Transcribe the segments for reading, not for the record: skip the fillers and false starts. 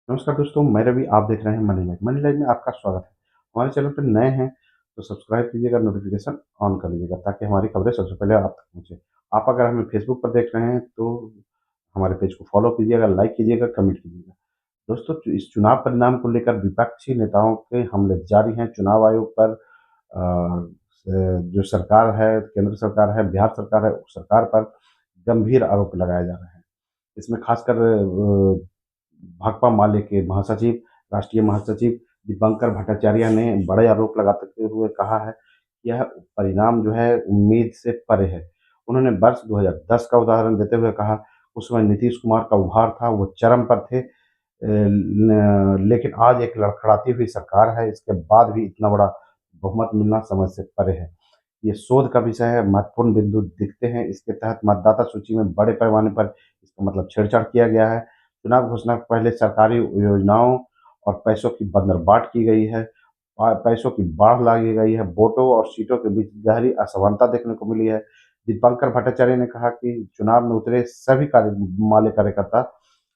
नमस्कार दोस्तों, मैं रवि, आप देख रहे हैं मनी लाइफ। मनी लाइफ में आपका स्वागत है। हमारे चैनल पर नए हैं तो सब्सक्राइब कीजिएगा, नोटिफिकेशन ऑन कर लीजिएगा ताकि हमारी खबरें सबसे पहले आप तक पहुँचे। आप अगर हमें फेसबुक पर देख रहे हैं तो हमारे पेज को फॉलो कीजिएगा, लाइक कीजिएगा, कमेंट कीजिएगा। दोस्तों, इस चुनाव परिणाम को लेकर विपक्षी नेताओं के हमले जारी हैं। चुनाव आयोग पर जो सरकार है, केंद्र सरकार है, बिहार सरकार है, उस सरकार पर गंभीर आरोप लगाए जा रहे हैं। इसमें खासकर भाकपा माले के महासचिव, राष्ट्रीय महासचिव दीपंकर भट्टाचार्य ने बड़े आरोप लगाते हुए कहा है कि यह परिणाम जो है उम्मीद से परे है। उन्होंने वर्ष 2010 का उदाहरण देते हुए कहा, उस समय नीतीश कुमार का उभार था, वो चरम पर थे। लेकिन आज एक लड़खड़ाती हुई सरकार है, इसके बाद भी इतना बड़ा बहुमत मिलना समझ से परे है। ये शोध का विषय है, महत्वपूर्ण बिंदु दिखते हैं। इसके तहत मतदाता सूची में बड़े पैमाने पर इसका मतलब छेड़छाड़ किया गया है। चुनाव घोषणा से पहले सरकारी योजनाओं और पैसों की बंदरबाट की गई है। पैसों की बाढ़ लाई गई है। वोटों और सीटों के बीच गहरी असमानता देखने को मिली है। दीपंकर भट्टाचार्य ने कहा कि चुनाव में उतरे सभी माले कार्यकर्ता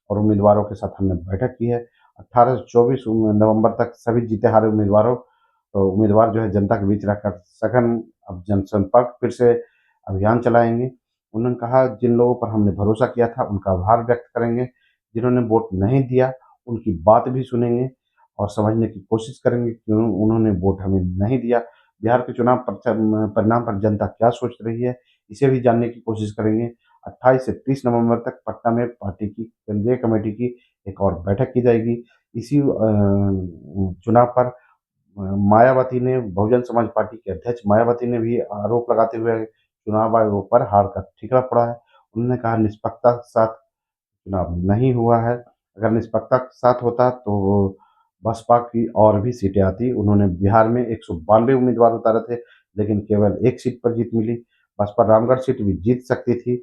और उम्मीदवारों के साथ हमने बैठक की है। 18 से 24 नवंबर तक सभी जीते हारे उम्मीदवार जो है जनता के बीच रहकर सघन अब जनसंपर्क फिर से अभियान चलाएंगे। उन्होंने कहा, जिन लोगों पर हमने भरोसा किया था उनका आभार व्यक्त करेंगे। जिन्होंने वोट नहीं दिया उनकी बात भी सुनेंगे और समझने की कोशिश करेंगे कि उन्होंने वोट हमें नहीं दिया। बिहार के चुनाव परिणाम पर जनता क्या सोच रही है, इसे भी जानने की कोशिश करेंगे। 28 से 30 नवंबर तक पटना में पार्टी की केंद्रीय कमेटी की एक और बैठक की जाएगी। इसी चुनाव पर मायावती ने, बहुजन समाज पार्टी के अध्यक्ष मायावती ने भी आरोप लगाते हुए चुनाव आयोग पर हार का ठिकरा पड़ा है। उन्होंने कहा, निष्पक्षता के साथ चुनाव नहीं हुआ है। अगर निष्पक्षता के साथ होता तो बसपा की और भी सीटें आती। उन्होंने बिहार में 192 उम्मीदवार उतारे थे, लेकिन केवल एक सीट पर जीत मिली। बसपा रामगढ़ सीट भी जीत सकती थी।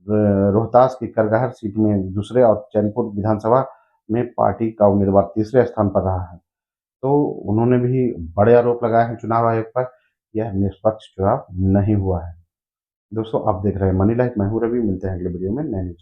रोहतास की करगहर सीट में दूसरे और चैनपुर विधानसभा में पार्टी का उम्मीदवार तीसरे स्थान पर रहा है। तो उन्होंने भी बड़े आरोप लगाए हैं चुनाव आयोग पर। यह निष्पक्ष चुनाव नहीं हुआ है। दोस्तों, आप देख रहे हैं मनी लाइफ, मैं हूँ रवि। मिलते हैं अगले वीडियो में नए न्यूज़।